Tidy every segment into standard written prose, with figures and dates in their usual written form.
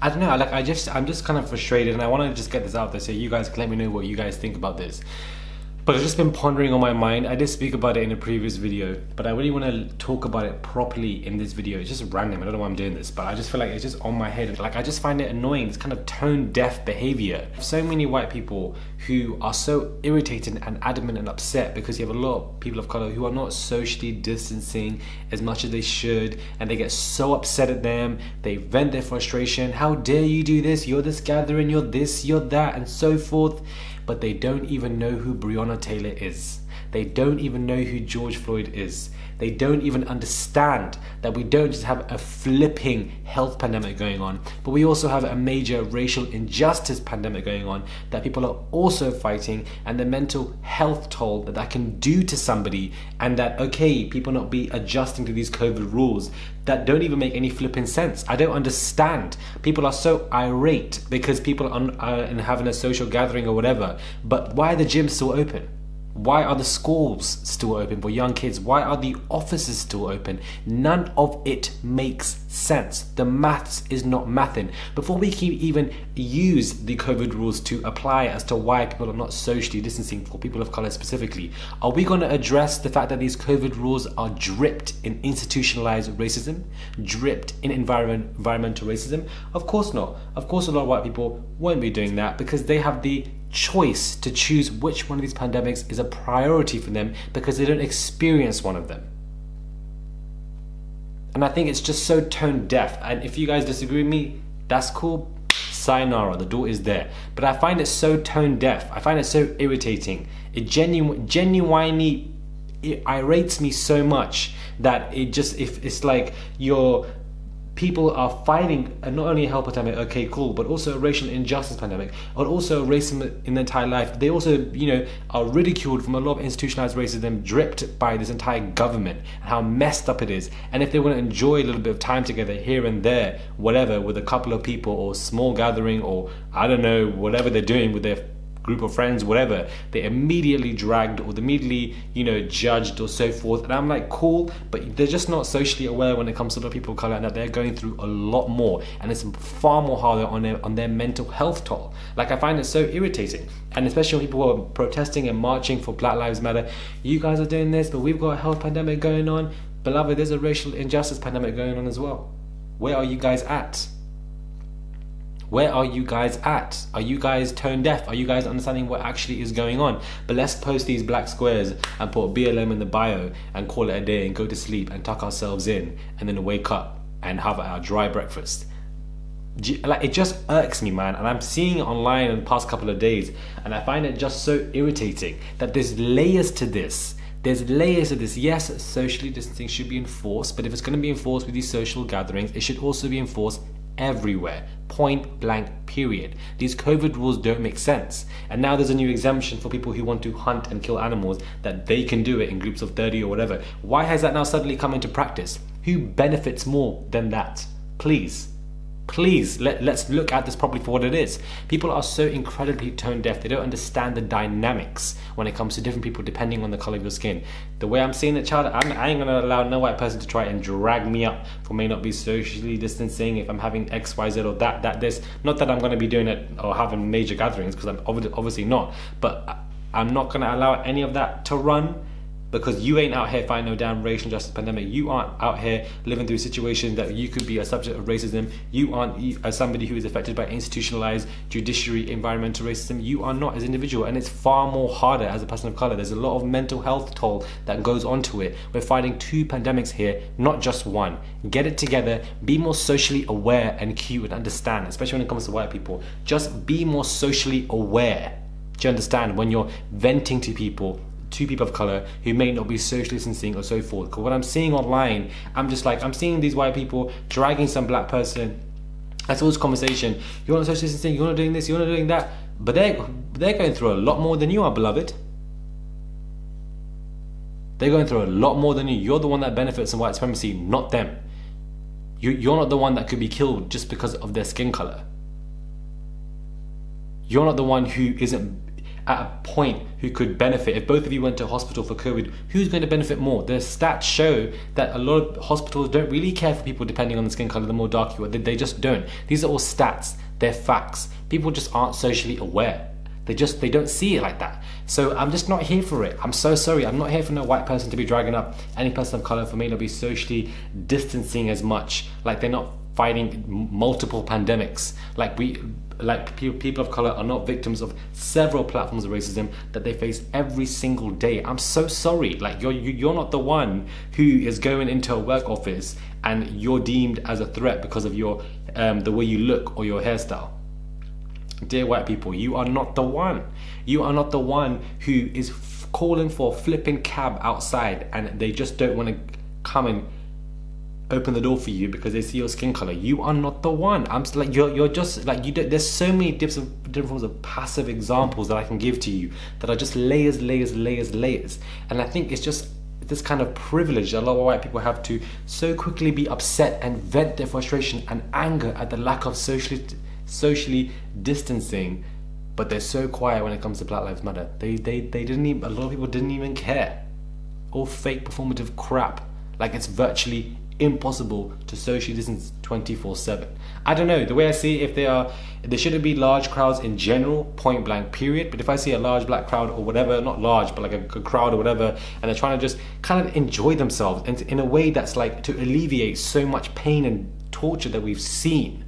I don't know. I'm just kind of frustrated, and I want to just get this out there so you guys can let me know what you guys think about this. But I've just been pondering on my mind. I did speak about it in a previous video, but I really want to talk about it properly in this video. It's just random. I don't know why I'm doing this, but I just feel like it's just on my head. Like, I just find it annoying. It's kind of tone deaf behavior. So many white people who are so irritated and adamant and upset because you have a lot of people of color who are not socially distancing as much as they should, and they get so upset at them. They vent their frustration. How dare you do this? You're this gathering, you're this, you're that, and so forth. But they don't even know who Breonna Taylor is. They don't even know who George Floyd is. They don't even understand that we don't just have a flipping health pandemic going on, but we also have a major racial injustice pandemic going on that people are also fighting, and the mental health toll that that can do to somebody, and that, okay, people not be adjusting to these COVID rules that don't even make any flipping sense. I don't understand. People are so irate because people are having a social gathering or whatever, but why are the gyms still open? Why are the schools still open for young kids? Why are the offices still open? None of it makes sense. The maths is not mathing. Before we can even use the COVID rules to apply as to why people are not socially distancing for people of color specifically, are we going to address the fact that these COVID rules are dripped in institutionalized racism, dripped in environmental racism? Of course not. Of course a lot of white people won't be doing that because they have the choice to choose which one of these pandemics is a priority for them because they don't experience one of them. And I think it's just so tone deaf. And if you guys disagree with me, that's cool. Sayonara, the door is there. But I find it so tone deaf. I find it so irritating. It genuinely it irates me so much that it's like people are fighting not only a health pandemic, okay, cool, but also a racial injustice pandemic, or also racism in their entire life. They also, are ridiculed from a lot of institutionalized racism dripped by this entire government and how messed up it is. And if they want to enjoy a little bit of time together here and there, whatever, with a couple of people or small gathering, or I don't know, whatever they're doing with their group of friends, whatever, they immediately dragged or immediately, judged or so forth. And I'm like, cool, but they're just not socially aware when it comes to the people of color, and that they're going through a lot more, and it's far more harder on their mental health toll. Like, I find it so irritating, and especially when people are protesting and marching for Black Lives Matter. You guys are doing this, but we've got a health pandemic going on. Beloved, there's a racial injustice pandemic going on as well. Where are you guys at? Where are you guys at? Are you guys tone deaf? Are you guys understanding what actually is going on? But let's post these black squares and put BLM in the bio and call it a day and go to sleep and tuck ourselves in and then wake up and have our dry breakfast. Like, it just irks me, man. And I'm seeing it online in the past couple of days, and I find it just so irritating that there's layers to this. There's layers of this. Yes, socially distancing should be enforced, but if it's going to be enforced with these social gatherings, it should also be enforced everywhere. Point blank, period. These COVID rules don't make sense. And now there's a new exemption for people who want to hunt and kill animals, that they can do it in groups of 30 or whatever. Why has that now suddenly come into practice? Who benefits more than that? Please, let's look at this properly for what it is. People are so incredibly tone deaf. They don't understand the dynamics when it comes to different people depending on the color of your skin. The way I'm seeing it, child, I ain't gonna allow no white person to try and drag me up for me not be socially distancing if I'm having X, Y, Z, or that, this. Not that I'm gonna be doing it or having major gatherings, because I'm obviously not. But I'm not gonna allow any of that to run. Because you ain't out here fighting no damn racial injustice pandemic. You aren't out here living through situations that you could be a subject of racism. You aren't, as somebody who is affected by institutionalized judiciary, environmental racism. You are not as an individual, and it's far more harder as a person of color. There's a lot of mental health toll that goes onto it. We're fighting two pandemics here, not just one. Get it together. Be more socially aware and cute and understand, especially when it comes to white people. Just be more socially aware. Do you understand? When you're venting to people of color who may not be socially distancing or so forth. Because what I'm seeing online, I'm seeing these white people dragging some black person. I saw this conversation. You're not socially distancing, you're not doing this, you're not doing that. But they're going through a lot more than you are, beloved. They're going through a lot more than you. You're the one that benefits from white supremacy, not them. You're not the one that could be killed just because of their skin color. You're not the one who isn't at a point who could benefit. If both of you went to hospital for COVID, who's going to benefit more? The stats show that a lot of hospitals don't really care for people depending on the skin color, the more dark you are. They just don't. These are all stats. They're facts. People just aren't socially aware. They don't see it like that. So I'm just not here for it. I'm so sorry. I'm not here for no white person to be dragging up any person of color for me to be socially distancing as much. Like they're not fighting multiple pandemics. People of color are not victims of several platforms of racism that they face every single day. I'm so sorry. Like you're not the one who is going into a work office and you're deemed as a threat because of your the way you look or your hairstyle. Dear white people, you are not the one. You are not the one who is calling for a flipping cab outside and they just don't want to come and open the door for you because they see your skin color. You are not the one. I'm just like you're just like you don't, there's so many different forms of passive examples that I can give to you that are just layers. And I think it's just this kind of privilege that a lot of white people have to so quickly be upset and vent their frustration and anger at the lack of socially distancing, but they're so quiet when it comes to Black Lives Matter. They didn't even, a lot of people didn't even care. All fake performative crap. Like it's virtually impossible to socially distance 24/7. I don't know, the way I see it, there shouldn't be large crowds in general, point blank period, but if I see a large black crowd or whatever, not large but like a crowd or whatever, and they're trying to just kind of enjoy themselves and in a way that's like to alleviate so much pain and torture that we've seen.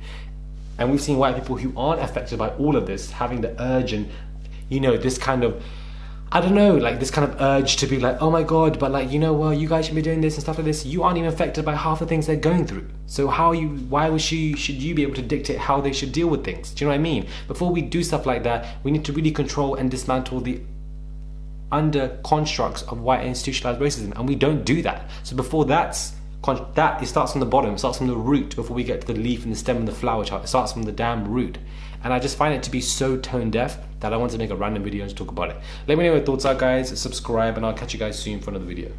And we've seen white people who aren't affected by all of this having the urge and, this kind of, I don't know, like this kind of urge to be like, oh my God, but like, well, you guys should be doing this and stuff like this. You aren't even affected by half the things they're going through. So should you be able to dictate how they should deal with things? Do you know what I mean? Before we do stuff like that, we need to really control and dismantle the under constructs of white institutionalized racism. And we don't do that. So before it starts from the bottom, it starts from the root before we get to the leaf and the stem and the flower chart. It starts from the damn root. And I just find it to be so tone deaf that I want to make a random video and talk about it. Let me know what your thoughts are, guys. Subscribe and I'll catch you guys soon for another video.